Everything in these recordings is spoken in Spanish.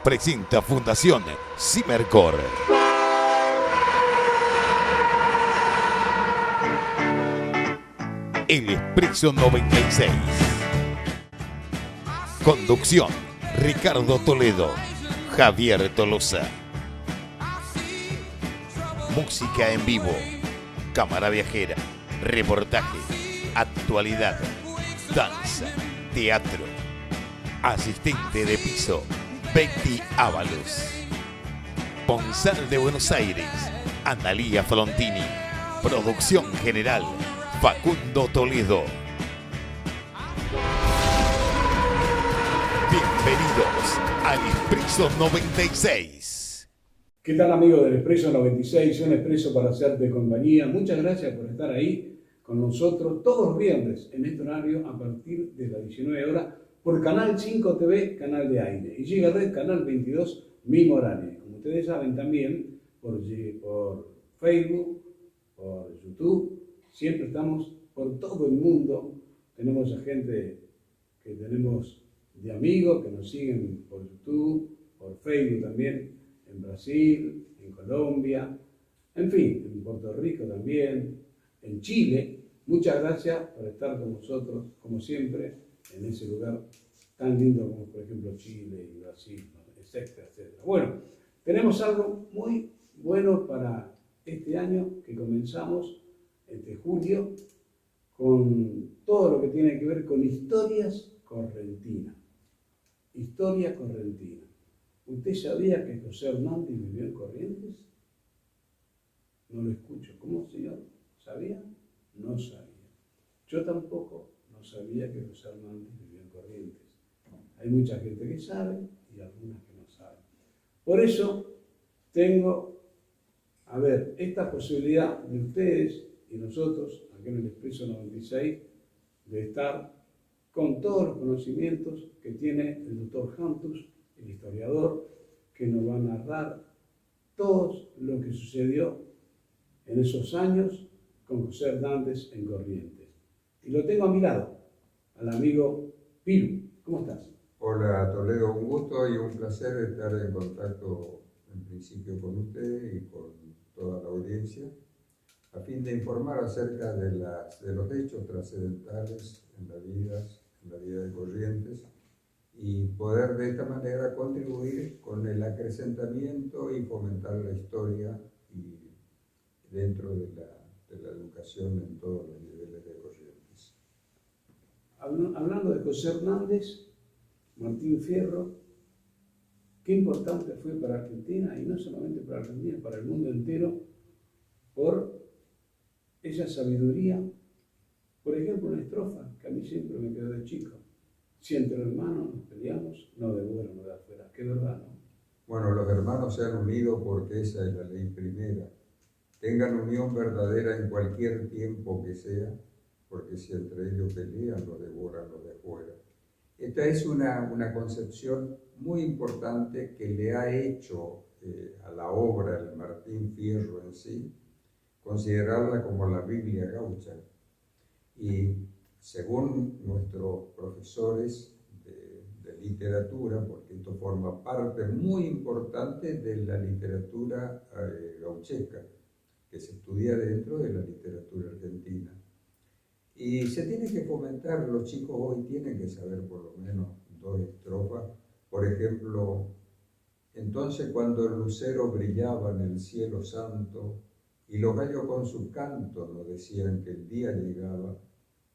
presenta Fundación Cimercor. El Expreso 96. Conducción: Ricardo Toledo, Javier Tolosa. Música en vivo, cámara viajera, reportaje, actualidad, danza, teatro. Asistente de piso: Betty Ábalos. Ponsal de Buenos Aires: Analía Frontini. Producción general: Facundo Toledo. Bienvenidos al Expreso 96. ¿Qué tal, amigos del Expreso 96? Un expreso para hacerte compañía. Muchas gracias por estar ahí con nosotros todos los viernes en este horario a partir de las 19 horas por Canal 5 TV, canal de aire. Y llega Red Canal 22, mismo horario. Como ustedes saben también, por Facebook, por YouTube, siempre estamos por todo el mundo. Tenemos a gente que tenemos de amigos que nos siguen por YouTube, por Facebook también, en Brasil, en Colombia, en fin, en Puerto Rico también, en Chile. Muchas gracias por estar con nosotros, como siempre, en ese lugar tan lindo como por ejemplo Chile y Brasil, etcétera, etcétera. Bueno, tenemos algo muy bueno para este año que comenzamos este julio con todo lo que tiene que ver con historias correntinas. Historia correntina. ¿Usted sabía que José Hernández vivió en Corrientes? No lo escucho. ¿Cómo, señor? ¿Sabía? No sabía. Yo tampoco no sabía que José Hernández vivió en Corrientes. Hay mucha gente que sabe y algunas que no saben. Por eso tengo, esta posibilidad de ustedes y nosotros, aquí en el Expreso 96, de estar con todos los conocimientos que tiene el doctor Jantus, el historiador, que nos va a narrar todo lo que sucedió en esos años con José Hernández en Corrientes. Y lo tengo a mi lado, al amigo Pilu. ¿Cómo estás? Hola Toledo, un gusto y un placer estar en contacto en principio con usted y con toda la audiencia, a fin de informar acerca de los hechos trascendentales en la vida de Corrientes y poder de esta manera contribuir con el acrecentamiento y fomentar la historia y dentro de la educación en todos los niveles de Corrientes. Hablando de José Hernández, Martín Fierro, qué importante fue para Argentina, y no solamente para Argentina, para el mundo entero, por esa sabiduría. Por ejemplo, una estrofa que a mí siempre me quedó de chico: si entre hermanos nos peleamos, no de bueno, no de afuera. Qué verdad, ¿no? Bueno, los hermanos se han unido porque esa es la ley primera. Tengan unión verdadera en cualquier tiempo que sea, porque si entre ellos pelean, los devoran los de afuera. Esta es una concepción muy importante que le ha hecho a la obra el Martín Fierro en sí, considerarla como la Biblia gaucha. Y según nuestros profesores de literatura, porque esto forma parte muy importante de la literatura gauchesca, que se estudia dentro de la literatura argentina. Y se tiene que fomentar, los chicos hoy tienen que saber por lo menos 2 estrofas. Por ejemplo, entonces cuando el lucero brillaba en el cielo santo y los gallos con su canto nos decían que el día llegaba,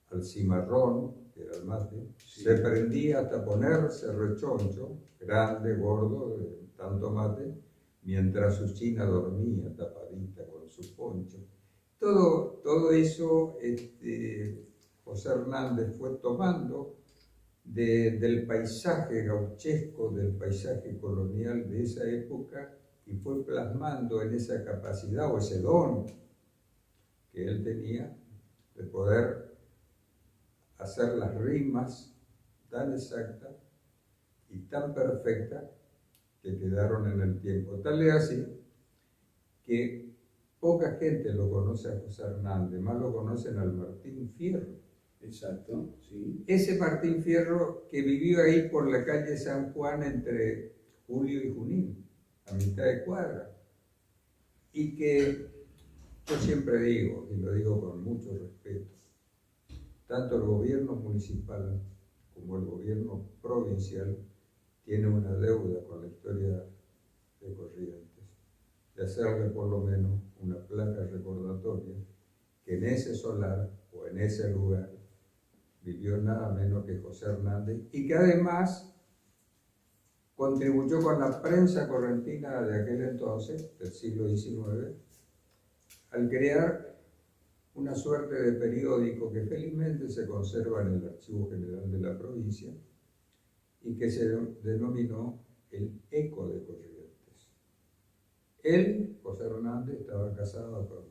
al cimarrón, que era el mate, sí, se prendía hasta ponerse rechoncho, grande, gordo, de tanto mate, mientras su china dormía tapadita con su poncho. Todo eso José Hernández fue tomando del paisaje gauchesco, del paisaje colonial de esa época, y fue plasmando en esa capacidad o ese don que él tenía de poder hacer las rimas tan exactas y tan perfectas que quedaron en el tiempo. Tal es así que poca gente lo conoce a José Hernández, más lo conocen al Martín Fierro. Exacto, sí. Ese Martín Fierro que vivió ahí por la calle San Juan entre Julio y Junín, a mitad de cuadra. Y que yo siempre digo, y lo digo con mucho respeto, tanto el gobierno municipal como el gobierno provincial tiene una deuda con la historia de Corrientes, de hacerle por lo menos una placa recordatoria que en ese solar o en ese lugar vivió nada menos que José Hernández y que además contribuyó con la prensa correntina de aquel entonces, del siglo XIX, al crear una suerte de periódico que felizmente se conserva en el Archivo General de la provincia y que se denominó El Eco de Corrientes. Él, José Hernández, estaba casado con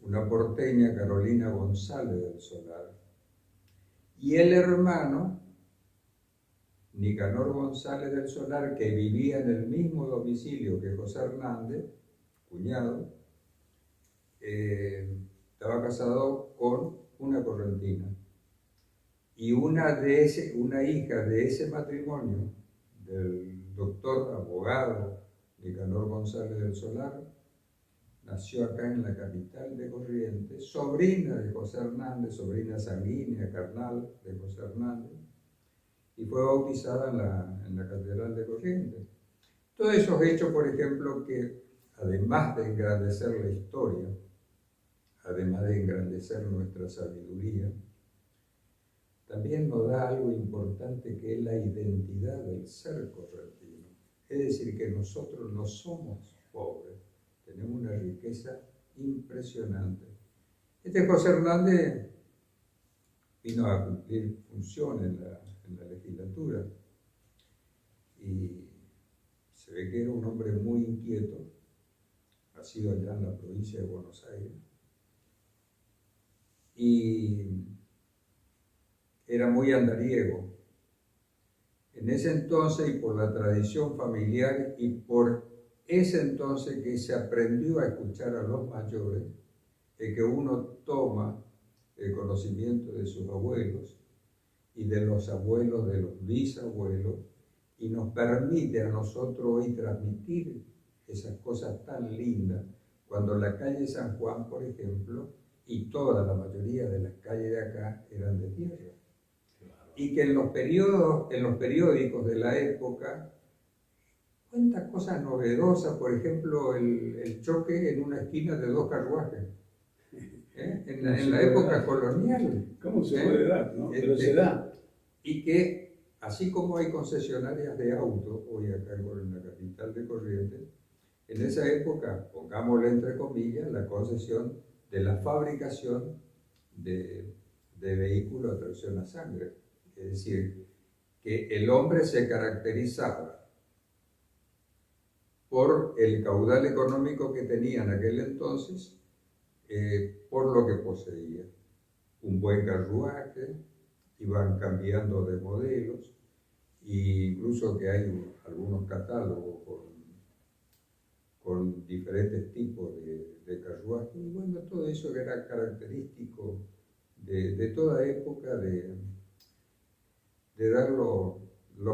una porteña, Carolina González del Solar, y el hermano, Nicanor González del Solar, que vivía en el mismo domicilio que José Hernández, cuñado, estaba casado con una correntina. Y una hija de ese matrimonio, del doctor abogado Nicanor González del Solar, nació acá en la capital de Corrientes, sobrina de José Hernández, sobrina sanguínea, carnal de José Hernández, y fue bautizada en la Catedral de Corrientes. Todos esos hechos, por ejemplo, que además de engrandecer la historia, además de engrandecer nuestra sabiduría, también nos da algo importante que es la identidad del ser correntino. Es decir, que nosotros no somos pobres, tenemos una riqueza impresionante. Este José Hernández vino a cumplir función en la legislatura y se ve que era un hombre muy inquieto, nacido allá en la provincia de Buenos Aires, y era muy andariego. En ese entonces, y por la tradición familiar, y por ese entonces que se aprendió a escuchar a los mayores, es que uno toma el conocimiento de sus abuelos y de los abuelos de los bisabuelos, y nos permite a nosotros hoy transmitir esas cosas tan lindas, cuando la calle San Juan, por ejemplo, y toda la mayoría de las calles de acá eran de tierra. Y que en los periódicos de la época cuenta cosas novedosas, por ejemplo, el choque en una esquina de dos carruajes, en la época colonial. ¿Cómo se puede dar, no? Pero se da. Y que, así como hay concesionarias de autos hoy acá en la capital de Corrientes, en esa época, pongámosle entre comillas, la concesión de la fabricación de vehículos a tracción a sangre. Es decir, que el hombre se caracterizaba por el caudal económico que tenía en aquel entonces, por lo que poseía. Un buen carruaje, iban cambiando de modelos, e incluso que hay algunos catálogos con diferentes tipos de carruajes, y bueno, todo eso era característico de toda época, de dar lo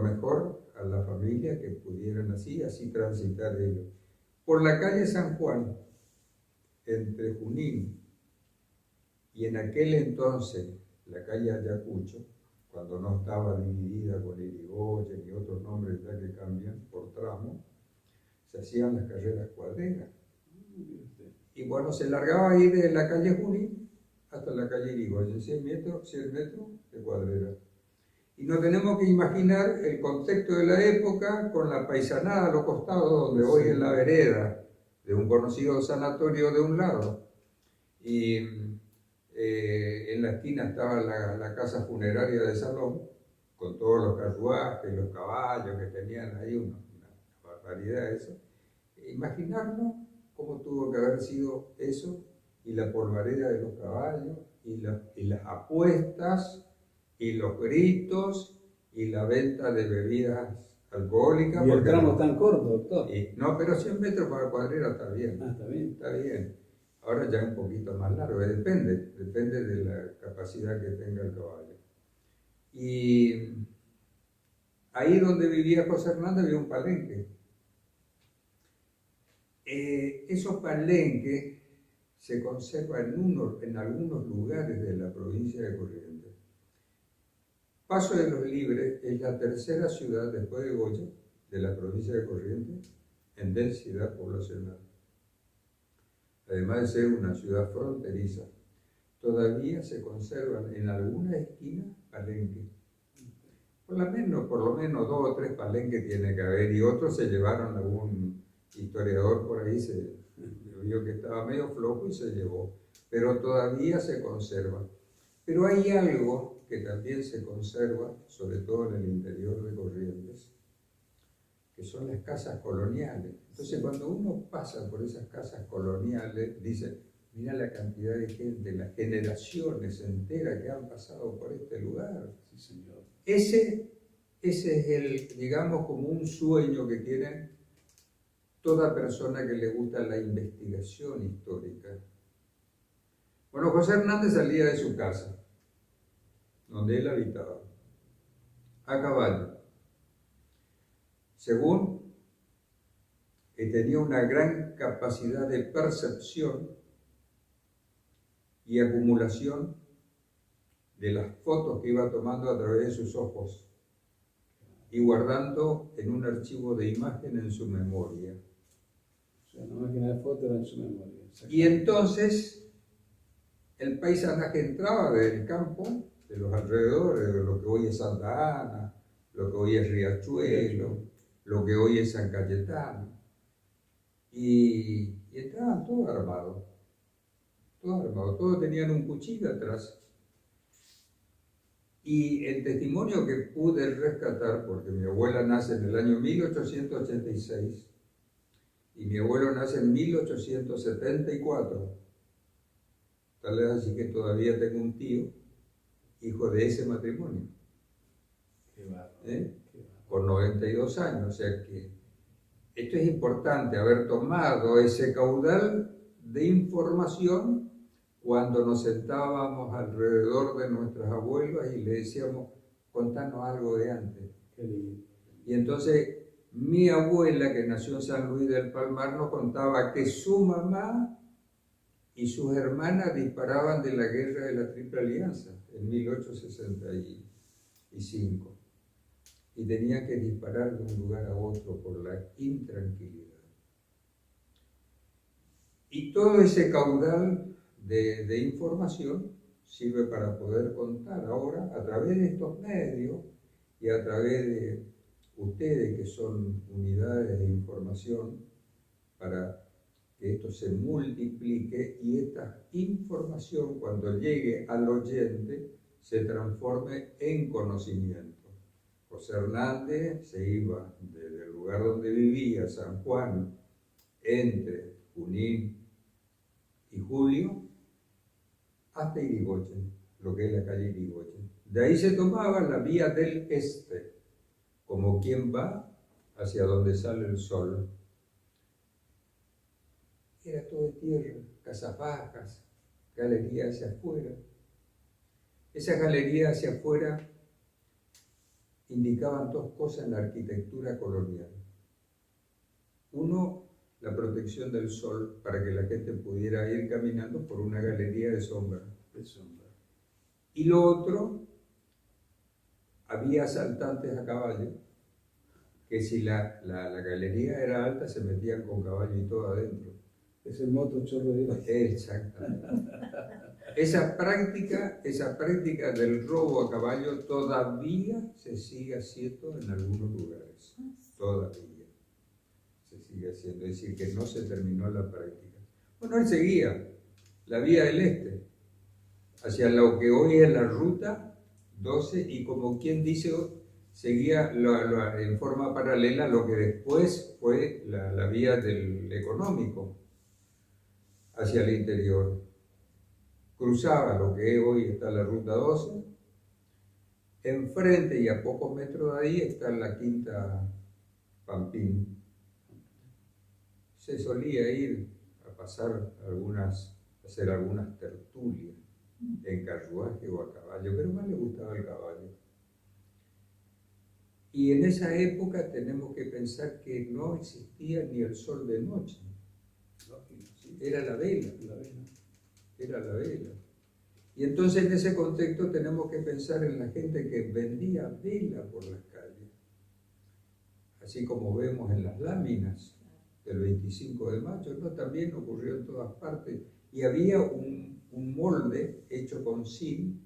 mejor a la familia que pudieran así transitar ellos. Por la calle San Juan, entre Junín y en aquel entonces la calle Ayacucho, cuando no estaba dividida con Irigoyen y otros nombres ya que cambian por tramo, se hacían las carreras cuadreras. Y bueno, se largaba ahí de la calle Junín hasta la calle Irigoyen, 100 metros de cuadrera. Y nos tenemos que imaginar el contexto de la época con la paisanada a los costados, donde hoy es la vereda de un conocido sanatorio de un lado. Y en la esquina estaba la casa funeraria de Salón, con todos los carruajes, los caballos que tenían ahí, una barbaridad eso. Imaginarnos cómo tuvo que haber sido eso, y la polvareda de los caballos, y las apuestas, y los gritos, y la venta de bebidas alcohólicas. Y el tramo tan corto, doctor. No, pero 100 metros para cuadrera está bien. Ah, está bien. Está bien. Ahora ya un poquito más largo, depende de la capacidad que tenga el caballo. Y ahí donde vivía José Hernández había un palenque. Esos palenques se conservan en algunos lugares de la provincia de Corrientes. Paso de los Libres es la tercera ciudad después de Goya de la provincia de Corrientes en densidad poblacional. Además de ser una ciudad fronteriza, todavía se conservan en alguna esquina palenques. Por lo menos 2 o 3 palenques tiene que haber, y otros se llevaron, algún historiador por ahí se vio que estaba medio flojo y se llevó, pero todavía se conserva. Pero hay algo que también se conserva, sobre todo en el interior de Corrientes, que son las casas coloniales. Entonces, cuando uno pasa por esas casas coloniales, dice, mira la cantidad de gente, las generaciones enteras que han pasado por este lugar. Sí, señor. Ese es el, digamos, como un sueño que tiene toda persona que le gusta la investigación histórica. Bueno, José Hernández salía de su casa, donde él habitaba, a caballo. Según tenía una gran capacidad de percepción y acumulación de las fotos que iba tomando a través de sus ojos y guardando en un archivo de imagen en su memoria. O sea, una máquina de fotos era en su memoria. Y entonces el paisanaje entraba del campo, de los alrededores, de lo que hoy es Santa Ana, lo que hoy es Riachuelo, lo que hoy es San Cayetano, y entraban todos armados, todos tenían un cuchillo atrás. Y el testimonio que pude rescatar, porque mi abuela nace en el año 1886 y mi abuelo nace en 1874, tal vez así que todavía tengo un tío, hijo de ese matrimonio. Qué bárbaro. Con 92 años, o sea que esto es importante, haber tomado ese caudal de información cuando nos sentábamos alrededor de nuestras abuelas y le decíamos, contanos algo de antes. Qué lindo. Y entonces mi abuela, que nació en San Luis del Palmar, nos contaba que su mamá y sus hermanas disparaban de la guerra de la Triple Alianza en 1865. Y tenían que disparar de un lugar a otro por la intranquilidad. Y todo ese caudal de información sirve para poder contar ahora, a través de estos medios y a través de ustedes que son unidades de información, para que esto se multiplique y esta información, cuando llegue al oyente, se transforme en conocimiento. José Hernández se iba desde el lugar donde vivía, San Juan, entre Junín y Julio, hasta Irigoyen, lo que es la calle Irigoyen. De ahí se tomaba la vía del este, como quien va hacia donde sale el sol. Era todo de tierra, casas bajas, galerías hacia afuera. Esas galerías hacia afuera indicaban 2 cosas en la arquitectura colonial. Uno, la protección del sol para que la gente pudiera ir caminando por una galería de sombra. Y lo otro, había asaltantes a caballo, que si la galería era alta se metían con caballo y todo adentro. Es el moto chorro de Dios. Exactamente. Esa práctica del robo a caballo todavía se sigue haciendo en algunos lugares. Todavía se sigue haciendo. Es decir, que no se terminó la práctica. Bueno, él seguía la vía del este, hacia lo que hoy es la ruta 12, y como quien dice, seguía en forma paralela lo que después fue la vía del económico hacia el interior. Cruzaba lo que hoy está la ruta 12, enfrente y a pocos metros de ahí está la quinta Pampín. Se solía ir a pasar hacer algunas tertulias en carruaje o a caballo, pero más le gustaba el caballo. Y en esa época tenemos que pensar que no existía ni el sol de noche. Era la vela. Era la vela. Y entonces en ese contexto tenemos que pensar en la gente que vendía vela por las calles. Así como vemos en las láminas del 25 de mayo, ¿no? También ocurrió en todas partes. Y había un molde hecho con zinc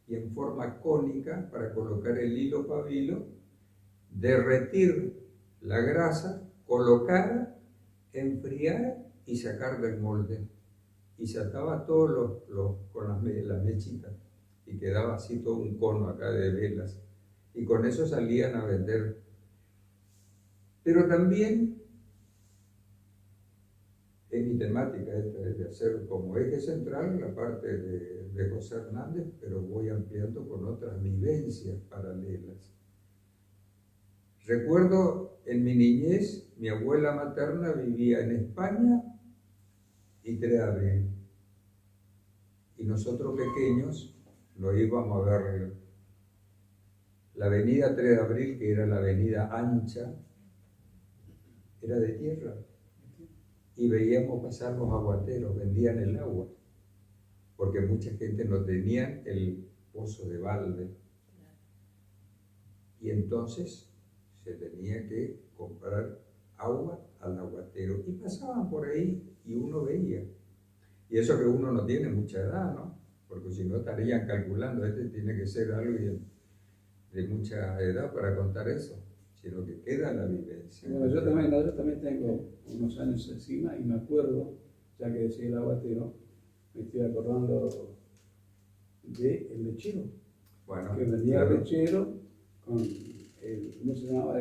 y en forma cónica para colocar el hilo pabilo, derretir la grasa, colocar, enfriar y sacar del molde. Y se ataba todo con las mechitas y quedaba así todo un cono acá de velas. Y con eso salían a vender. Pero también es mi temática esta, es de hacer como eje central la parte de José Hernández, pero voy ampliando con otras vivencias paralelas. Recuerdo en mi niñez, mi abuela materna vivía en España y 3 de abril. Y nosotros pequeños lo íbamos a ver. La avenida 3 de abril, que era la avenida ancha, era de tierra. Y veíamos pasar los aguateros, vendían el agua, porque mucha gente no tenía el pozo de balde. Y entonces se tenía que comprar agua al aguatero. Y pasaban por ahí y uno veía. Y eso que uno no tiene mucha edad, ¿no? Porque si no estarían calculando, este tiene que ser alguien de mucha edad para contar eso, sino que queda la vivencia. Bueno, yo también tengo unos años encima y me acuerdo, ya que decía el aguatero, me estoy acordando del lechero. Bueno, que venía claro. el lechero con ¿cómo se llamaba?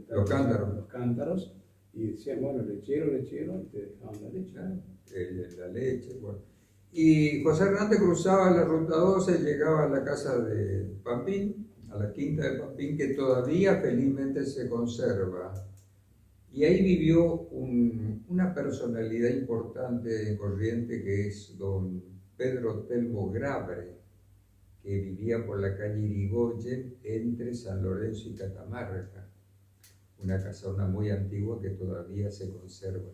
Los cántaros. Los cántaros, y decían, bueno, lechero, y te dejaban la leche. Claro, la leche, bueno. Y José Hernández cruzaba la ruta 12, llegaba a la casa de Pampín, a la quinta de Pampín, que todavía felizmente se conserva. Y ahí vivió una personalidad importante en Corrientes, que es don Pedro Telmo Grabre, que vivía por la calle Irigoyen entre San Lorenzo y Catamarca. Una casona muy antigua que todavía se conserva.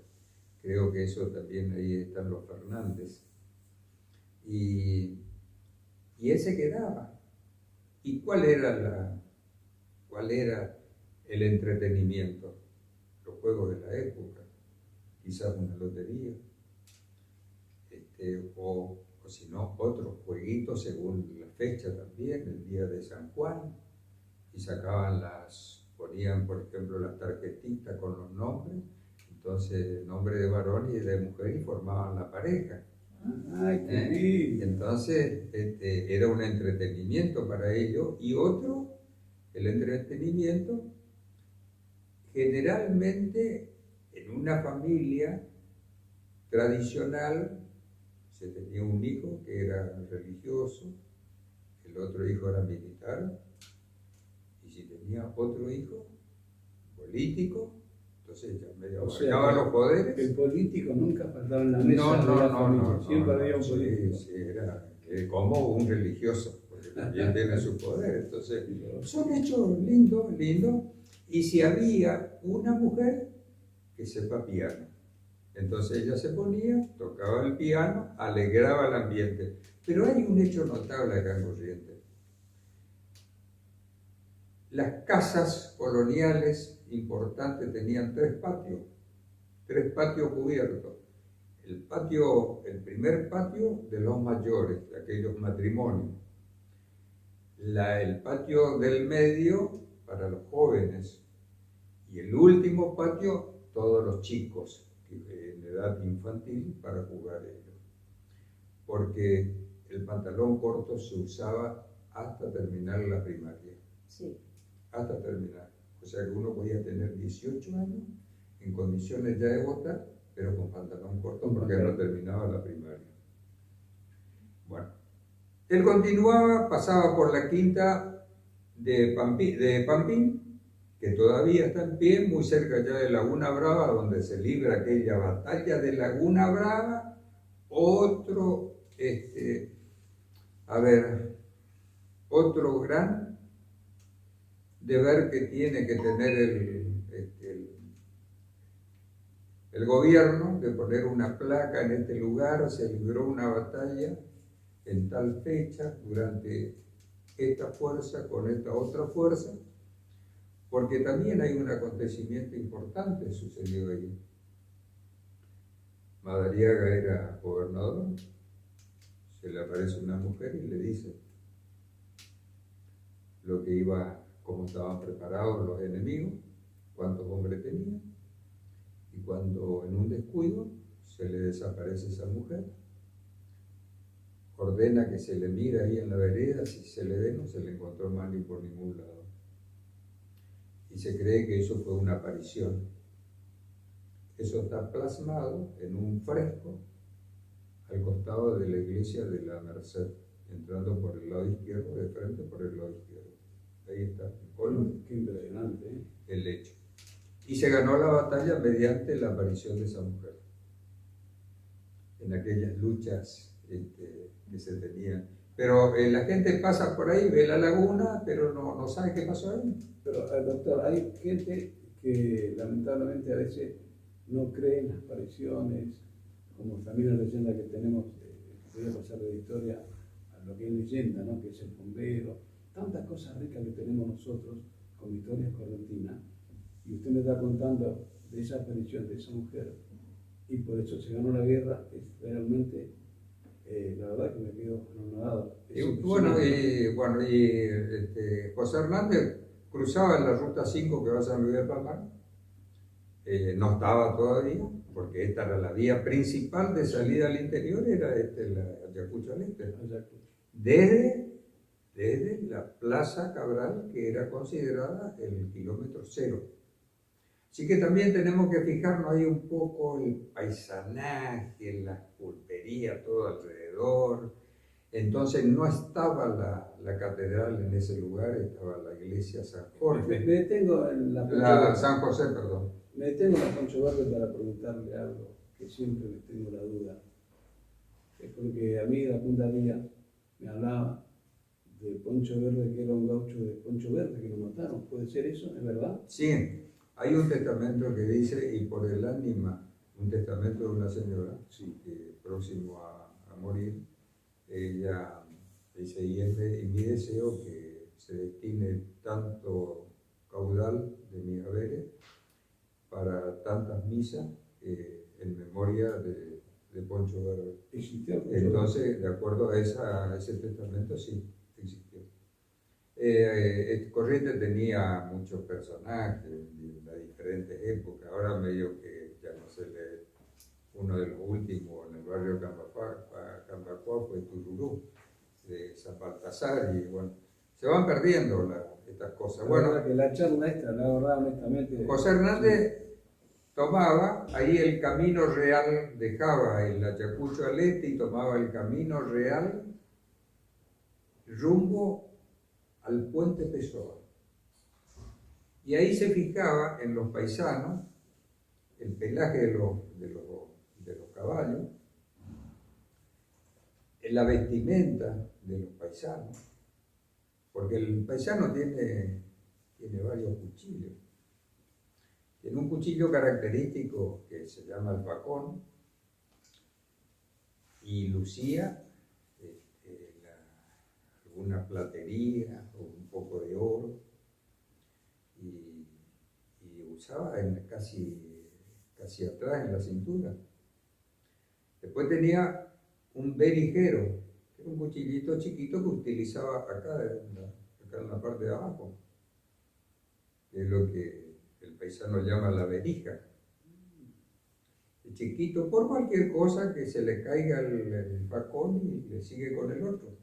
Creo que eso también ahí están los Fernández. Y él se quedaba. ¿Y cuál era el entretenimiento? Los juegos de la época, quizás una lotería, o si no, otros jueguitos según la fecha también, el día de San Juan, y ponían por ejemplo las tarjetitas con los nombres, entonces nombre de varón y de mujer, y formaban la pareja. ¡Ay, qué lindo! Entonces era un entretenimiento para ellos. Y otro, el entretenimiento, generalmente en una familia tradicional se tenía un hijo que era religioso, el otro hijo era militar, y si tenía otro hijo político, entonces ya medio abarcaba los poderes. El político nunca faltaba en la mesa de la familia, siempre había un político. Sí, era como un religioso, porque también tiene su poder. Entonces, son hechos lindos. Y si había una mujer que sepa piano, entonces ella se ponía, tocaba el piano, alegraba el ambiente. Pero hay un hecho notable acá en Corrientes. Las casas coloniales importantes tenían 3 patios cubiertos. El primer patio de los mayores, de aquellos matrimonios. El patio del medio para los jóvenes. Y el último patio, todos los chicos en edad infantil para jugar ellos. Porque el pantalón corto se usaba hasta terminar la primaria. Sí. Hasta terminar. O sea que uno podía tener 18 años en condiciones ya de votar, pero con pantalón corto porque no terminaba la primaria. Bueno, él continuaba, pasaba por la quinta de Pampín, que todavía está en pie, muy cerca ya de Laguna Brava, donde se libra aquella batalla de Laguna Brava. Otro gran de ver que tiene que tener el gobierno, de poner una placa en este lugar, se libró una batalla en tal fecha, durante esta fuerza con esta otra fuerza, porque también hay un acontecimiento importante sucedió ahí. Madariaga era gobernador, se le aparece una mujer y le dice lo que iba, cómo estaban preparados los enemigos, cuántos hombres tenían, y cuando en un descuido se le desaparece esa mujer, ordena que se le mire ahí en la vereda, si se le ve no se le encontró más ni por ningún lado. Y se cree que eso fue una aparición. Eso está plasmado en un fresco al costado de la iglesia de la Merced, entrando por el lado izquierdo, de frente por el lado izquierdo. Ahí está el colmo. Qué impresionante, ¿eh? El hecho. Y se ganó la batalla mediante la aparición de esa mujer. En aquellas luchas que se tenían. Pero la gente pasa por ahí, ve la laguna, pero no sabe qué pasó ahí. Pero, doctor, hay gente que lamentablemente a veces no cree en las apariciones, como también la leyenda que tenemos, voy a pasar de la historia a lo que es leyenda, ¿no? Que es el bombero, tantas cosas ricas que tenemos nosotros con historias correntinas, y usted me está contando de esa aparición de esa mujer, y por eso se ganó la guerra, es realmente, la verdad que me quedo anonadado. José Hernández cruzaba en la ruta 5 que va a San Luis del Palmar, no estaba todavía, porque esta era la vía principal de salida al interior, era la Ayacucho al este, desde la Plaza Cabral, que era considerada el kilómetro cero. Así que también tenemos que fijarnos ahí un poco el paisanaje, la pulpería todo alrededor. Entonces no estaba la catedral en ese lugar, estaba la iglesia San Jorge. Me detengo en la San José, perdón. Me detengo en la Poncho Verde para preguntarle algo que siempre me tengo la duda. Es porque a mí la Punta Díaz me hablaba de Poncho Verde, que era un gaucho de Poncho Verde, que lo mataron. ¿Puede ser eso? ¿Es verdad? Sí, hay un testamento que dice, y por el ánima, un testamento de una señora, sí, que próximo a morir, ella dice, y mi deseo que se destine tanto caudal de mis haberes para tantas misas en memoria de Poncho Verde. ¿Existió Poncho Entonces, Verde? de acuerdo a ese testamento, sí, existió. Corrientes tenía muchos personajes de las diferentes épocas. Ahora medio que ya no se lee. Uno de los últimos en el barrio Cambacuá fue Tururú, de San Baltasar, y bueno, se van perdiendo estas cosas. Bueno, que la charla esta, la verdad, honestamente. José Hernández tomaba ahí el camino real, dejaba el Ayacucho al este y tomaba el camino real rumbo al puente Pessoa. Y ahí se fijaba en los paisanos, el pelaje de los caballos, en la vestimenta de los paisanos, porque el paisano tiene varios cuchillos. Tiene un cuchillo característico que se llama alfacón y lucía alguna platería o un poco de oro y usaba casi atrás en la cintura. Después tenía un berijero, que era un cuchillito chiquito que utilizaba acá en la parte de abajo, que es lo que el paisano llama la berija. Chiquito, por cualquier cosa que se le caiga el facón y le sigue con el otro.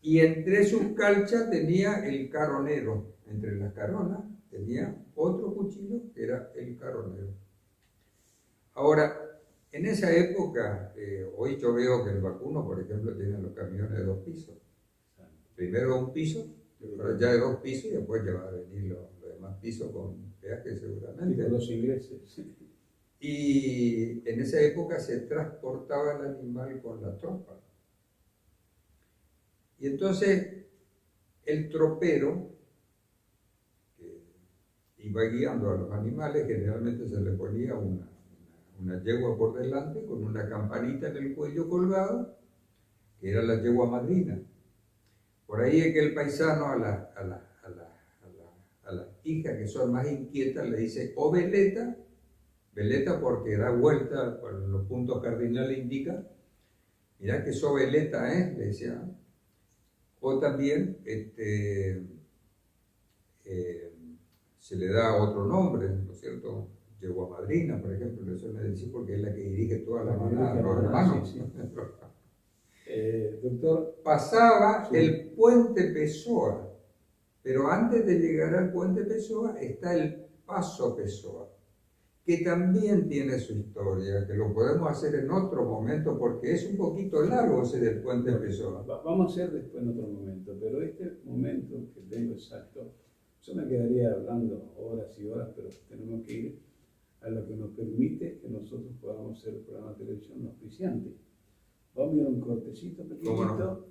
Y entre sus calchas tenía el caronero, entre las caronas tenía otro cuchillo que era el caronero. Ahora, en esa época, hoy yo veo que el vacuno, por ejemplo, tiene los camiones de 2 pisos. Primero un piso, pero ya de 2 pisos y después ya va a venir los demás pisos con peaje seguramente. Con los ingleses. Y en esa época se transportaba el animal con la tropa. Y entonces el tropero iba guiando a los animales. Generalmente se le ponía una yegua por delante con una campanita en el cuello colgada, que era la yegua madrina. Por ahí es que el paisano a las hijas que son más inquietas le dice o veleta, veleta porque da vuelta por los puntos cardinales, indica, mirá que sos veleta, le decía. O también se le da otro nombre, ¿no es cierto? Yegua madrina, por ejemplo, le suele decir porque es la que dirige toda la manada, los hermanos. Sí, sí. Doctor. Pasaba Sí. el puente Pessoa, pero antes de llegar al puente Pessoa está el Paso Pessoa, que también tiene su historia, que lo podemos hacer en otro momento porque es un poquito largo ese del puente Pessoa. Vamos a hacer después en otro momento, pero este momento que tengo exacto, yo me quedaría hablando horas y horas, pero tenemos que ir a lo que nos permite que nosotros podamos hacer el programa de televisión auspiciante. Vamos a ir a un cortecito pequeñito, no?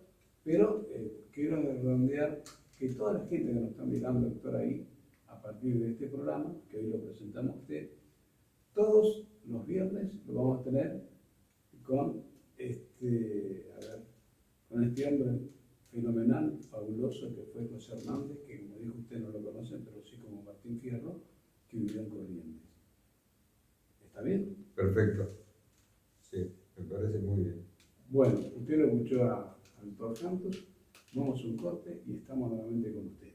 pero quiero redondear que toda la gente que nos está mirando, doctor, ahí, a partir de este programa, que hoy lo presentamos a usted, todos los viernes lo vamos a tener con este hombre fenomenal, fabuloso, que fue José Hernández, que como dijo usted no lo conocen, pero sí como Martín Fierro, que vivió en Corrientes. ¿Está bien? Perfecto. Sí, me parece muy bien. Bueno, usted lo escuchó a doctor Santos, vamos a un corte y estamos nuevamente con usted.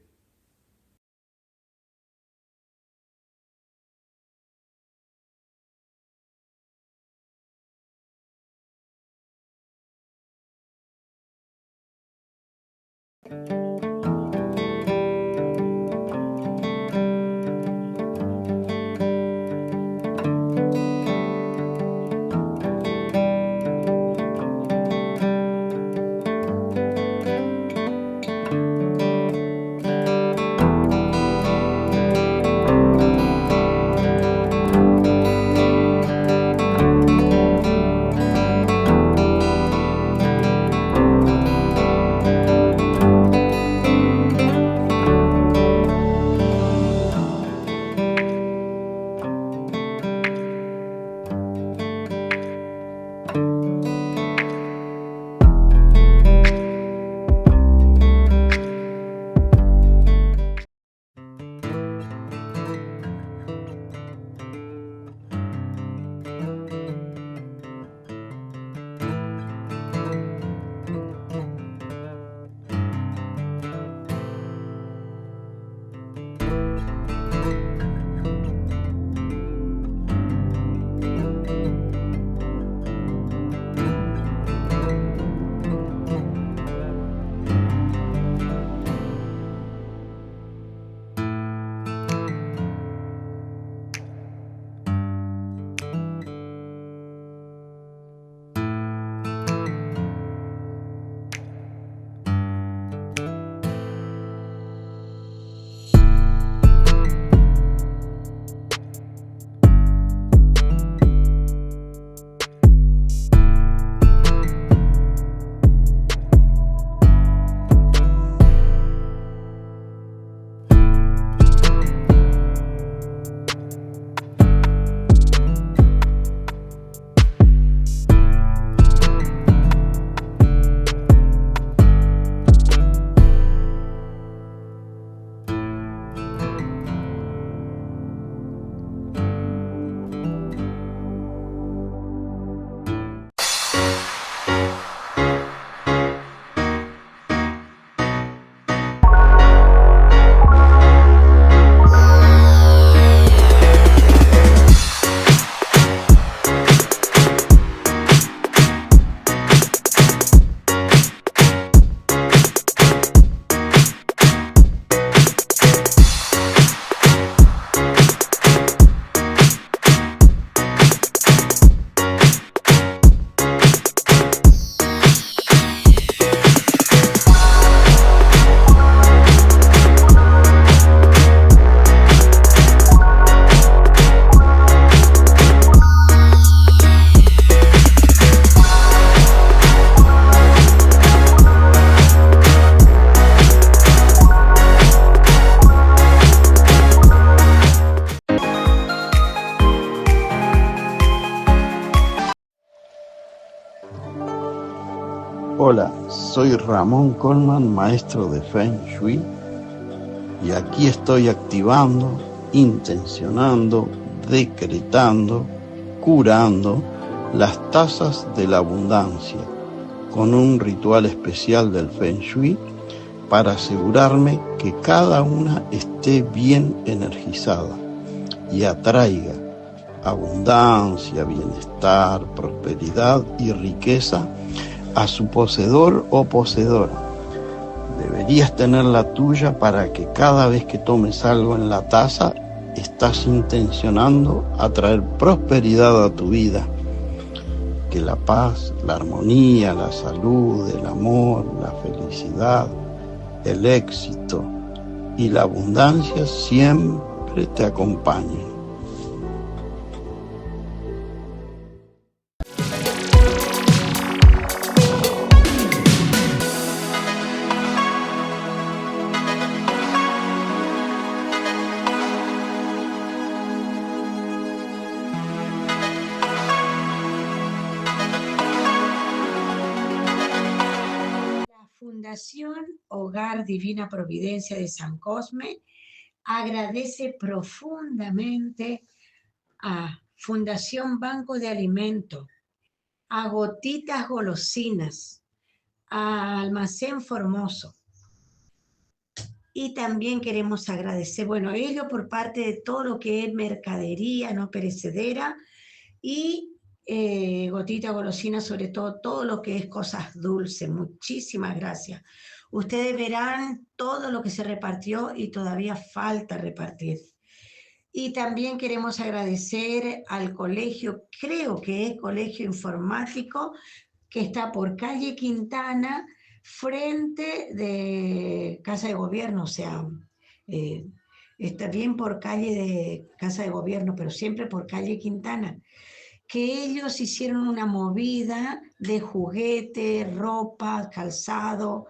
Hola, soy Ramón Colman, maestro de Feng Shui, y aquí estoy activando, intencionando, decretando, curando las tazas de la abundancia con un ritual especial del Feng Shui para asegurarme que cada una esté bien energizada y atraiga abundancia, bienestar, prosperidad y riqueza a su poseedor o poseedora. Deberías tener la tuya para que cada vez que tomes algo en la taza, estás intencionando atraer prosperidad a tu vida. Que la paz, la armonía, la salud, el amor, la felicidad, el éxito y la abundancia siempre te acompañen. Fundación Hogar Divina Providencia de San Cosme agradece profundamente a Fundación Banco de Alimentos, a Gotitas Golosinas, a Almacén Formoso. Y también queremos agradecer, bueno, ellos por parte de todo lo que es mercadería no perecedera y Gotita Golosina, sobre todo lo que es cosas dulces. Muchísimas gracias. Ustedes verán todo lo que se repartió y todavía falta repartir. Y también queremos agradecer al colegio, creo que es Colegio Informático, que está por calle Quintana, frente de Casa de Gobierno, o sea, está bien por calle de Casa de Gobierno, pero siempre por calle Quintana, que ellos hicieron una movida de juguetes, ropa, calzado,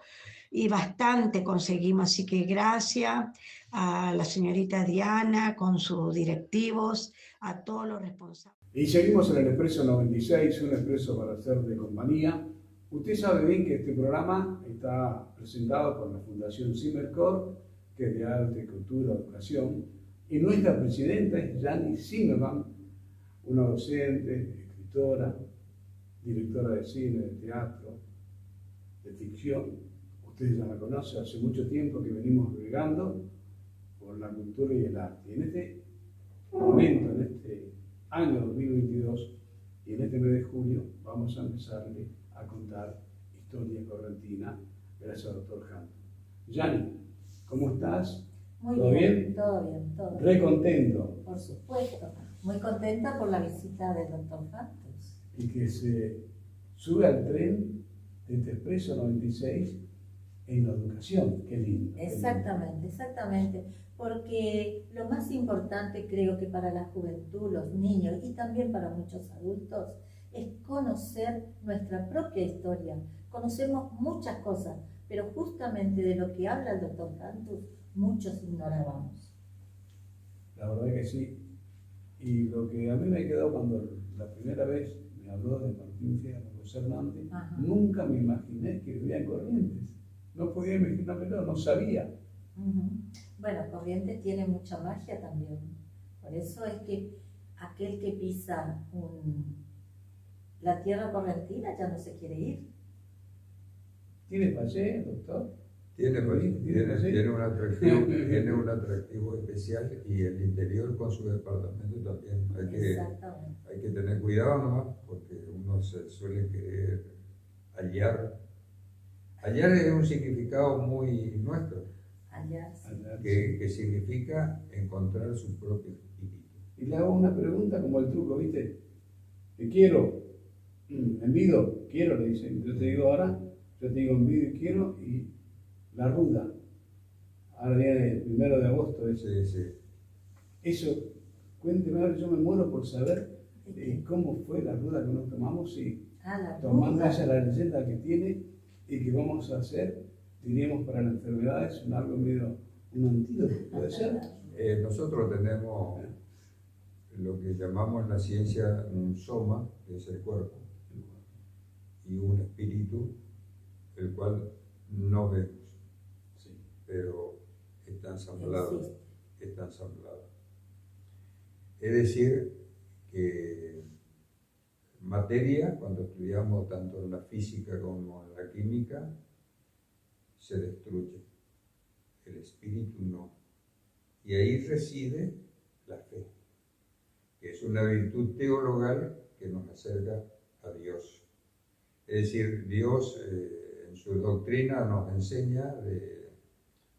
y bastante conseguimos, así que gracias a la señorita Diana con sus directivos, a todos los responsables. Y seguimos en el Expreso 96, un expreso para hacer de compañía. Usted sabe bien que este programa está presentado por la Fundación Zimmerkorn, que es de Arte, Cultura, Educación, y nuestra presidenta es Yani Zimmerman, una docente, escritora, directora de cine, de teatro, de ficción. Ustedes ya la conocen, hace mucho tiempo que venimos regando por la cultura y el arte. Y en este momento, en este año 2022 y en este mes de julio, vamos a empezarle a contar historia correntina gracias al doctor Hanto. Yani, ¿cómo estás? Muy ¿Todo bien? Todo bien, todo bien. Re contento. Por supuesto. Muy contenta por la visita del doctor Fantus. Y que se sube al tren de este Expreso 96 en la educación. Qué lindo. Exactamente, exactamente. Porque lo más importante creo que para la juventud, los niños y también para muchos adultos es conocer nuestra propia historia. Conocemos muchas cosas, pero justamente de lo que habla el doctor Fantus, muchos ignorábamos. La verdad que sí. Y lo que a mí me quedó cuando la primera vez me habló de Martín Fierro, José Hernández, nunca me imaginé que vivía en Corrientes. No podía imaginármelo, no sabía. Bueno, Corrientes tiene mucha magia también. Por eso es que aquel que pisa la tierra correntina ya no se quiere ir. ¿Tiene payé, doctor? Tiene un atractivo especial y el interior con su departamento también. Hay que tener cuidado nomás porque uno se suele querer hallar. Hallar es un significado muy nuestro. Que significa encontrar su propio espíritu. Y le hago una pregunta como el truco, ¿viste? Te quiero, envido, quiero, le dicen. Yo te digo ahora, yo te digo envido y quiero, y la ruda. Ahora viene el 1 de agosto. Sí. Eso, cuénteme, ahora yo me muero por saber cómo fue la ruda que nos tomamos y tomando esa la leyenda que tiene y que vamos a hacer, diríamos para las enfermedades, un antídoto, ¿puede ser? Nosotros tenemos lo que llamamos en la ciencia un soma, que es el cuerpo, y un espíritu, el cual no vemos, Sí. pero está ensamblado. Existe. Está ensamblado. Es decir, que materia, cuando estudiamos tanto en la física como en la química, se destruye. El espíritu no. Y ahí reside la fe, que es una virtud teologal que nos acerca a Dios. Es decir, Dios en su doctrina nos enseña de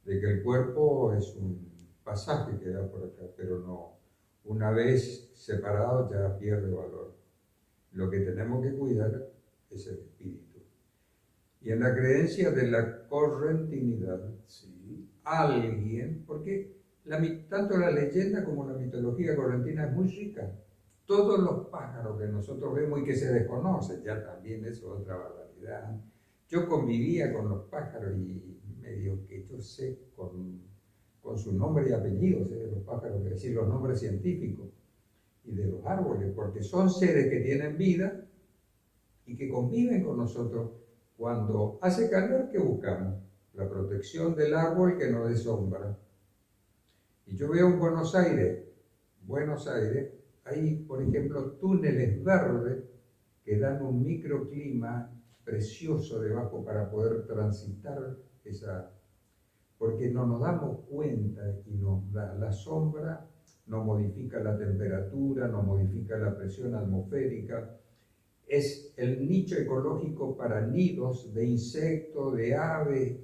que el cuerpo es un pasaje que da por acá, pero no, una vez separado ya pierde valor. Lo que tenemos que cuidar es el espíritu. Y en la creencia de la correntinidad, Sí. alguien, porque tanto la leyenda como la mitología correntina es muy rica. Todos los pájaros que nosotros vemos y que se desconocen, ya también eso es otra barbaridad. Yo convivía con los pájaros y medio que yo sé con su nombre y apellido, sé de los pájaros, es decir, los nombres científicos, y de los árboles, porque son seres que tienen vida y que conviven con nosotros. Cuando hace calor, ¿qué buscamos? La protección del árbol que nos dé sombra. Y yo veo en Buenos Aires, hay, por ejemplo, túneles verdes que dan un microclima precioso debajo para poder transitar porque no nos damos cuenta y nos da la sombra, no modifica la temperatura, no modifica la presión atmosférica. Es el nicho ecológico para nidos de insectos, de aves,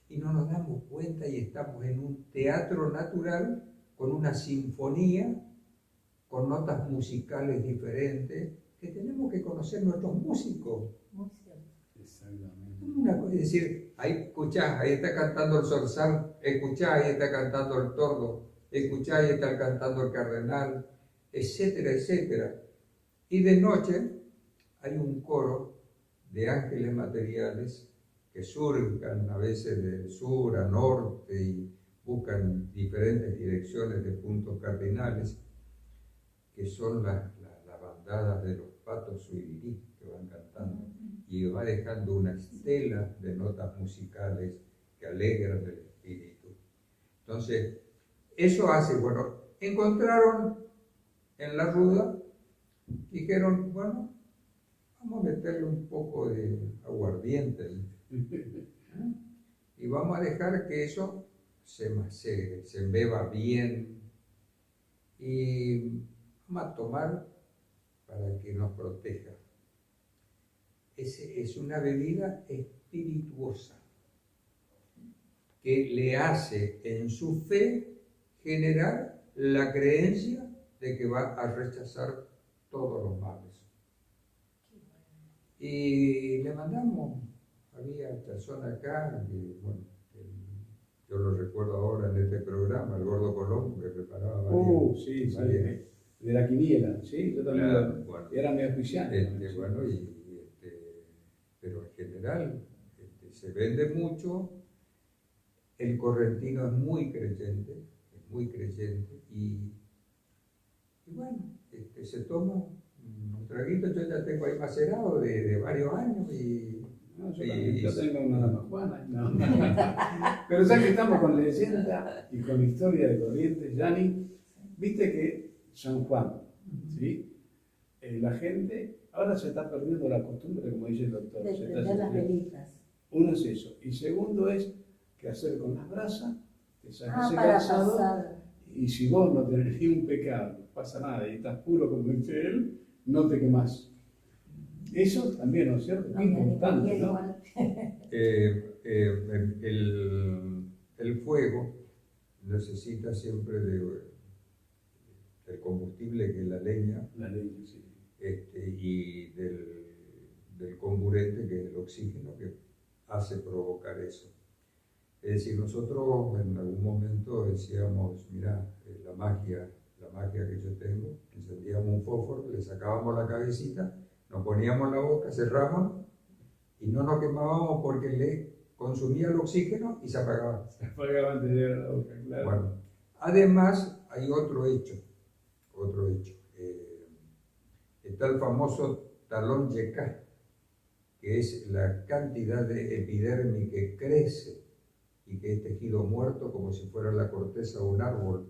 y no nos damos cuenta y estamos en un teatro natural con una sinfonía, con notas musicales diferentes, que tenemos que conocer nuestros músicos. Muy cierto. Exactamente. Es decir, ahí escuchás, ahí está cantando el zorzal, escuchás, ahí está cantando el tordo, escuchás, ahí está cantando el cardenal, etcétera, etcétera. Y de noche hay un coro de ángeles materiales que surcan a veces del sur a norte y buscan diferentes direcciones de puntos cardinales, que son las bandadas de los patos suirirí que van cantando, y va dejando una estela de notas musicales que alegran el espíritu. Entonces, eso hace, bueno, encontraron en la ruda, dijeron, bueno, vamos a meterle un poco de aguardiente y vamos a dejar que eso se macere, se embeba bien, y vamos a tomar para que nos proteja. Es una bebida espirituosa que le hace en su fe generar la creencia de que va a rechazar todos los males. Y le mandamos, había personas acá, que, bueno, yo lo recuerdo ahora en este programa, el Gordo Colombo, que preparaba varias. Sí. De la quiniela, sí, yo también Bueno, era mi oficial. bueno, pero en general se vende mucho, el correntino es muy creyente, y bueno, se toma un traguito. Yo ya tengo ahí macerado de varios años y... No, yo tengo una dama Juana. No. Pero ya que estamos con leyenda y con historia de Corrientes, Yanni, viste que San Juan, ¿sí? La gente, ahora se está perdiendo la costumbre, como dice el doctor. De prender las velitas. Uno es eso. Y segundo es que hacer con las brasas, te sacas el Para calzado, pasar. y si vos no tenés ni un pecado, no pasa nada, y estás puro como dice él, no te quemás. Eso también, ¿no es cierto? Qué importante, ¿no? El fuego necesita siempre del combustible, que es la leña, Sí. Y del comburente, que es el oxígeno, que hace provocar eso. Es decir, nosotros en algún momento decíamos, mira, la magia que yo tengo, encendíamos un fósforo, le sacábamos la cabecita, nos poníamos la boca, cerrábamos y no nos quemábamos porque le consumía el oxígeno y se apagaba. Se apagaba antes de llegar a la boca, claro. Bueno, además hay otro hecho. Está el famoso talón Yecá, que es la cantidad de epidermis que crece y que es tejido muerto como si fuera la corteza de un árbol,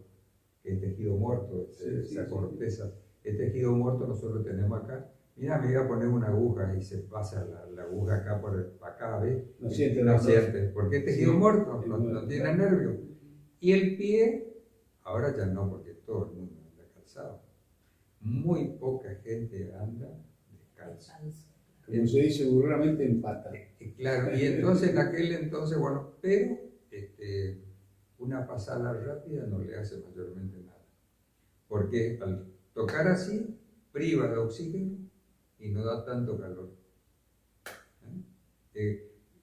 que es tejido muerto, esa corteza. El tejido muerto nosotros tenemos acá. Mira, me voy a poner una aguja y se pasa la aguja acá por acá, ¿ves? No siente, no siente, porque es tejido muerto, no muerto, tiene claro. nervio. Y el pie, ahora ya no, porque todo el mundo anda calzado. Muy poca gente anda descalzo. Como se dice vulgarmente, en pata. Claro, y entonces en aquel entonces, bueno, pero una pasada rápida no le hace mayormente nada. Porque al tocar así, priva de oxígeno y no da tanto calor.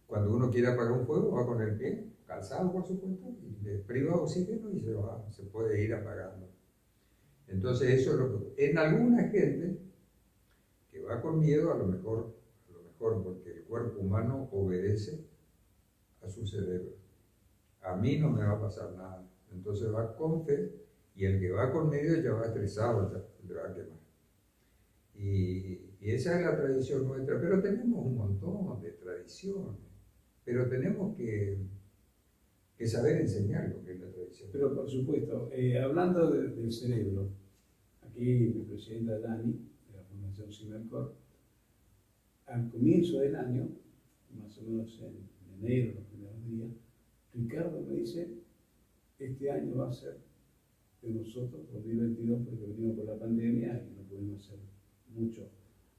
Cuando uno quiere apagar un fuego, va con el pie, calzado por supuesto, y le priva de oxígeno y se puede ir apagando. Entonces eso es lo que... En alguna gente que va con miedo, a lo mejor porque el cuerpo humano obedece a su cerebro. A mí no me va a pasar nada. Entonces va con fe, y el que va con miedo ya va estresado, ya le va a quemar. Y esa es la tradición nuestra, pero tenemos un montón de tradiciones, pero tenemos que saber enseñar lo que es la tradición. Pero por supuesto, hablando del cerebro, aquí mi presidenta Dani, de la Fundación Cimercor, al comienzo del año, más o menos en enero, los primeros días, Ricardo me dice, este año va a ser de nosotros, 2022, porque venimos por la pandemia y no pudimos hacer mucho.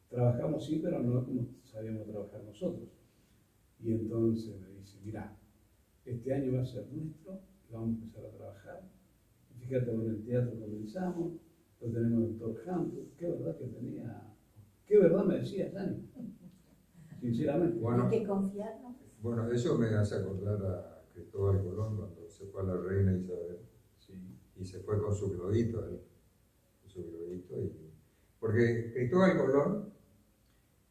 Trabajamos sí, pero no como sabíamos trabajar nosotros. Y entonces me dice, mirá, este año va a ser nuestro, y vamos a empezar a trabajar. Y fíjate, con el teatro comenzamos, lo tenemos en Thor Hamlet, qué verdad me decía Dani, sinceramente. Bueno, hay que confiar, ¿no? Bueno, eso me hace acordar a Cristóbal Colón cuando se fue a la reina Isabel. Sí. Y se fue con su globito, porque Cristóbal Colón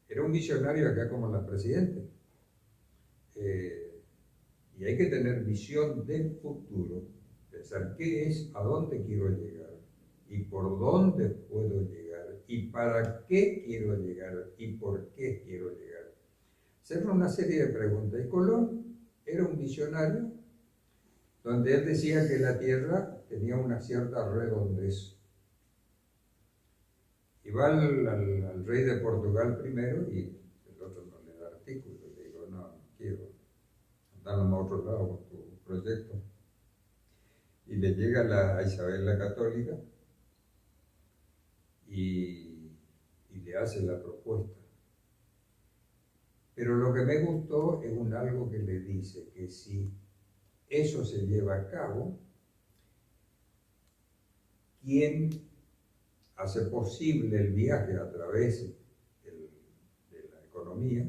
era un visionario acá como la presidenta. Y hay que tener visión del futuro, pensar qué es, a dónde quiero llegar, y por dónde puedo llegar, y para qué quiero llegar, y por qué quiero llegar. Hacerle una serie de preguntas. Y Colón era un visionario donde él decía que la Tierra tenía una cierta redondez. Y va al rey de Portugal primero y el otro no le da artículo. Le digo, no quiero, andamos a otro lado con tu proyecto. Y le llega a Isabel la Católica y le hace la propuesta. Pero lo que me gustó es algo que le dice, que si eso se lleva a cabo, ¿quién hace posible el viaje a través de la economía?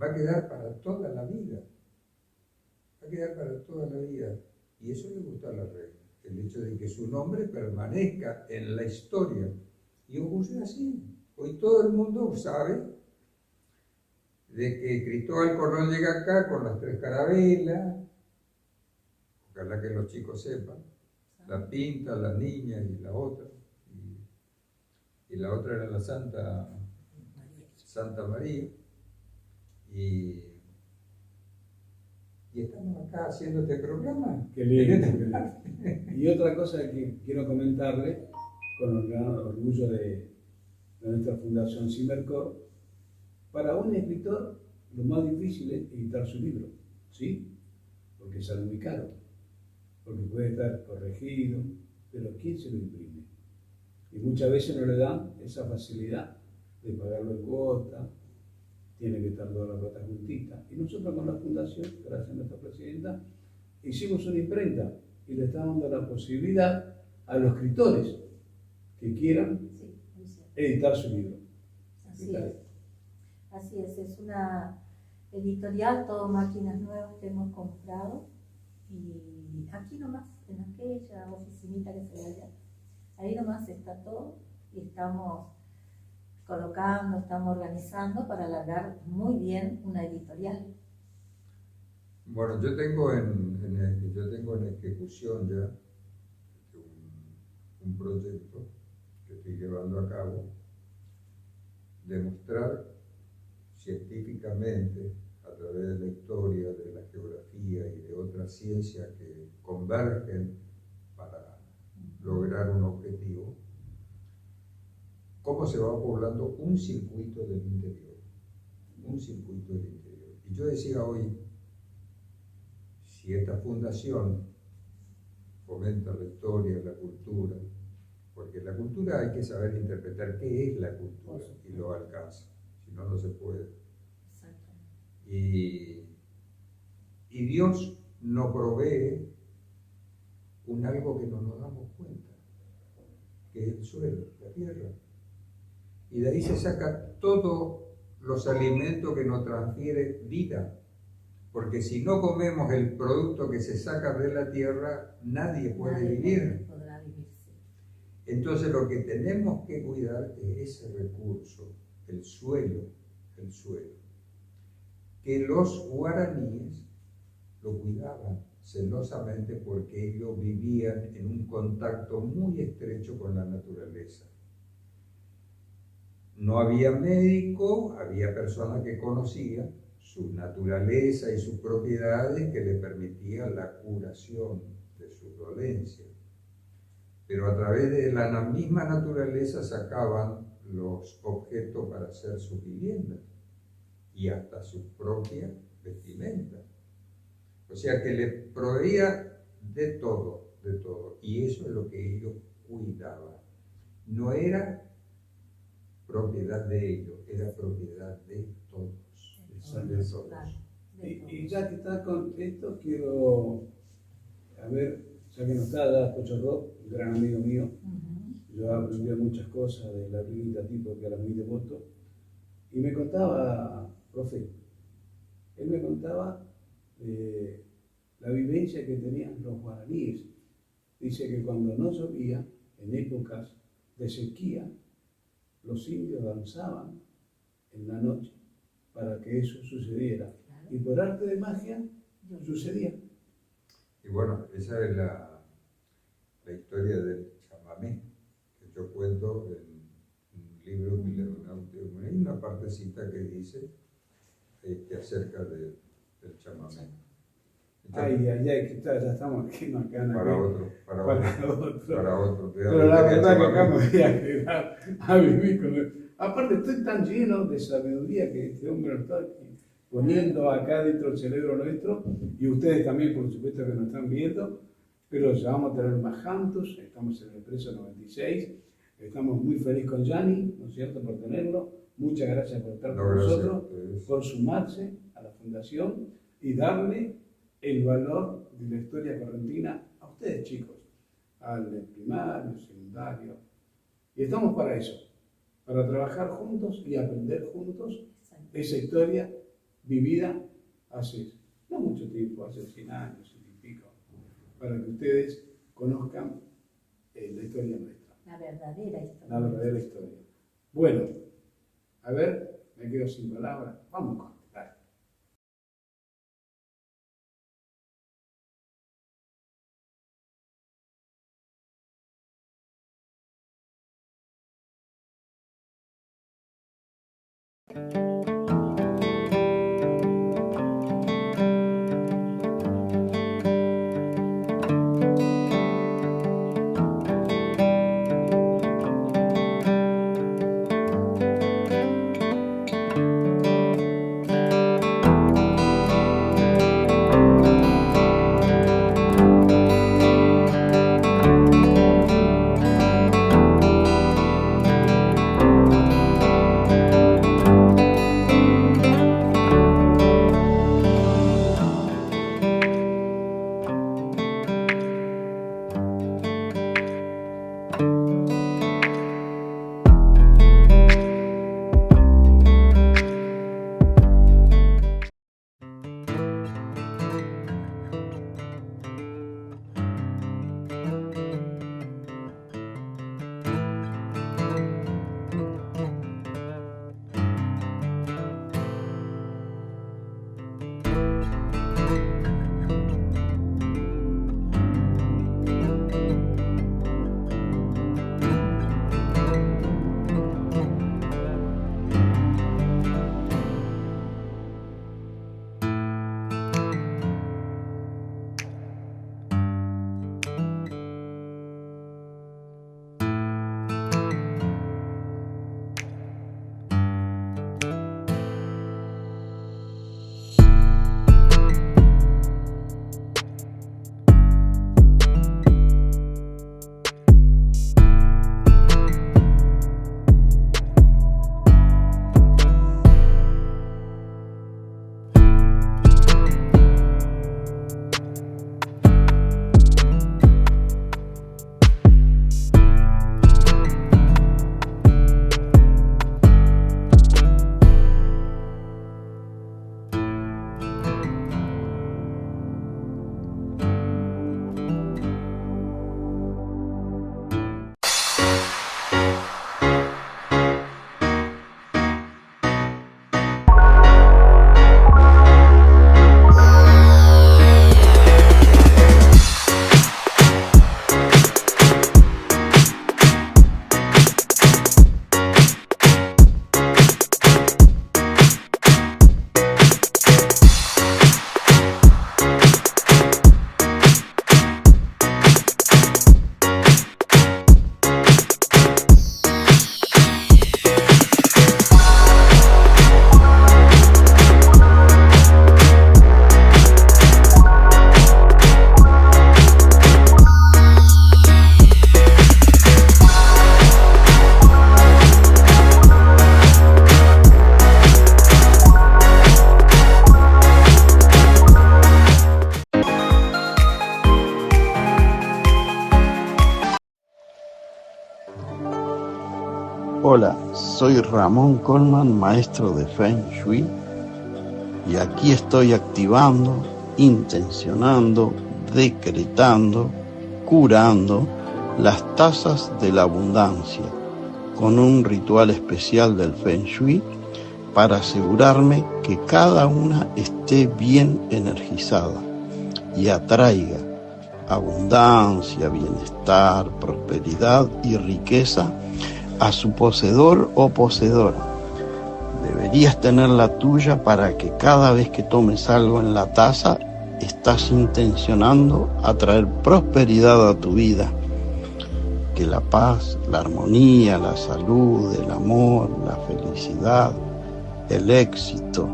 Va a quedar para toda la vida. Va a quedar para toda la vida. Y eso le gusta a la reina, el hecho de que su nombre permanezca en la historia. Y ocurre así. Hoy todo el mundo sabe de que Cristóbal Colón llega acá con las 3 carabelas, ojalá que los chicos sepan, la Pinta, la Niña y la otra. Y la otra era la Santa María. Y estamos acá haciendo este programa. Qué lindo, qué lindo. Y otra cosa que quiero comentarle, con el gran orgullo de nuestra Fundación Cimercor, para un escritor lo más difícil es editar su libro, ¿sí? Porque sale muy caro, porque puede estar corregido, pero ¿quién se lo imprime? Y muchas veces no le dan esa facilidad de pagarlo en cuota, tiene que estar toda la cuota juntita. Y nosotros con la Fundación, gracias a nuestra presidenta, hicimos una imprenta y le estamos dando la posibilidad a los escritores que quieran editar su libro. Así es. Así es una editorial, todo máquinas nuevas que hemos comprado. Y aquí nomás, en aquella oficinita que se ve allá, ahí nomás está todo y estamos colocando, estamos organizando para alargar muy bien una editorial. Bueno, yo tengo en ejecución ya un proyecto que estoy llevando a cabo de mostrar científicamente, a través de la historia, de la geografía y de otras ciencias que convergen para lograr un objetivo, cómo se va poblando un circuito del interior, un circuito del interior. Y yo decía hoy, si esta fundación fomenta la historia, la cultura, porque la cultura hay que saber interpretar qué es la cultura y lo alcanza, si no, no se puede. Y Dios nos provee un algo que no nos damos cuenta, que es el suelo, la tierra. Y de ahí se saca todos los alimentos que nos transfiere vida. Porque si no comemos el producto que se saca de la tierra, nadie puede vivir. Podrá vivir, sí. Entonces lo que tenemos que cuidar es ese recurso, el suelo, que los guaraníes lo cuidaban celosamente porque ellos vivían en un contacto muy estrecho con la naturaleza. No había médico, había personas que conocían su naturaleza y sus propiedades que le permitían la curación de sus dolencias. Pero a través de la misma naturaleza sacaban los objetos para hacer sus viviendas y hasta sus propias vestimentas. O sea que le proveía de todo, y eso es lo que ellos cuidaban. No era propiedad de ellos, era propiedad de todos. De todos. Y ya que está con esto, quiero, a ver, ya que no está Pocho Rock, un gran amigo mío, yo aprendí muchas cosas de la briguita tipo que era muy devoto, y me contaba, profe, él me contaba la vivencia que tenían los guaraníes. Dice que cuando no llovía, en épocas de sequía, los indios danzaban en la noche para que eso sucediera. Claro. Y por arte de magia sucedía. Y bueno, esa es la historia del chamamé, que yo cuento en un libro que le donaron. Hay una partecita que dice acerca del chamamé. Ya estamos aquí, no acá. Para otro. Pero la verdad que acá me voy a quedar a vivir con él. Aparte, estoy tan lleno de sabiduría que este hombre nos está poniendo acá dentro del cerebro nuestro, y ustedes también, por supuesto, que nos están viendo, pero ya vamos a tener más jantos. Estamos en el Expreso 96, estamos muy felices con Gianni, ¿no es cierto?, por tenerlo. Muchas gracias por estar con nosotros, por sumarse a la fundación y darle el valor de la historia correntina a ustedes, chicos, al primario, secundario. Y estamos para eso, para trabajar juntos y aprender juntos esa historia vivida hace no mucho tiempo, hace 100 años y pico, para que ustedes conozcan la historia nuestra. La verdadera historia. La verdadera historia. Bueno, a ver, me quedo sin palabras. Vamos con. Hola, soy Ramón Coleman, maestro de Feng Shui, y aquí estoy activando, intencionando, decretando, curando las tazas de la abundancia con un ritual especial del Feng Shui para asegurarme que cada una esté bien energizada y atraiga abundancia, bienestar, prosperidad y riqueza a su poseedor o poseedora. Deberías tener la tuya para que cada vez que tomes algo en la taza estás intencionando atraer prosperidad a tu vida. Que la paz, la armonía, la salud, el amor, la felicidad, el éxito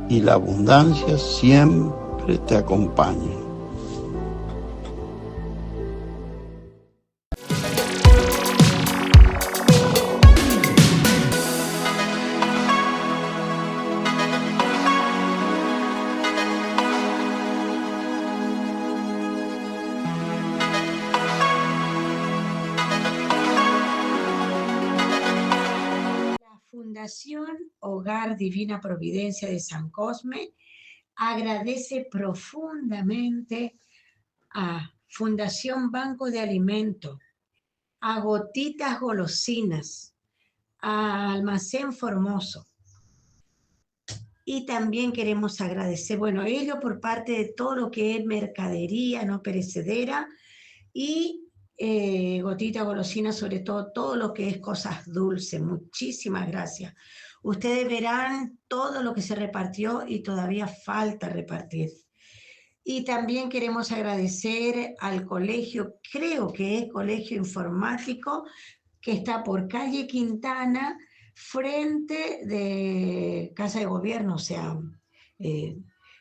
y la abundancia siempre te acompañen. Fundación Hogar Divina Providencia de San Cosme agradece profundamente a Fundación Banco de Alimento, a Gotitas Golosinas, a Almacén Formoso. Y también queremos agradecer, bueno, ello por parte de todo lo que es mercadería no perecedera y Gotita Golosina, sobre todo lo que es cosas dulces. Muchísimas gracias. Ustedes verán todo lo que se repartió y todavía falta repartir. Y también queremos agradecer al colegio, creo que es Colegio Informático, que está por calle Quintana, frente de Casa de Gobierno, o sea,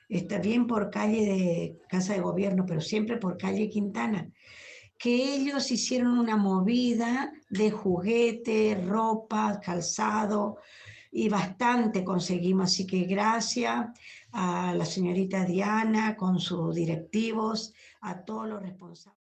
está bien por calle de Casa de Gobierno, pero siempre por calle Quintana, que ellos hicieron una movida de juguete, ropa, calzado, y bastante conseguimos, así que gracias a la señorita Diana con sus directivos, a todos los responsables.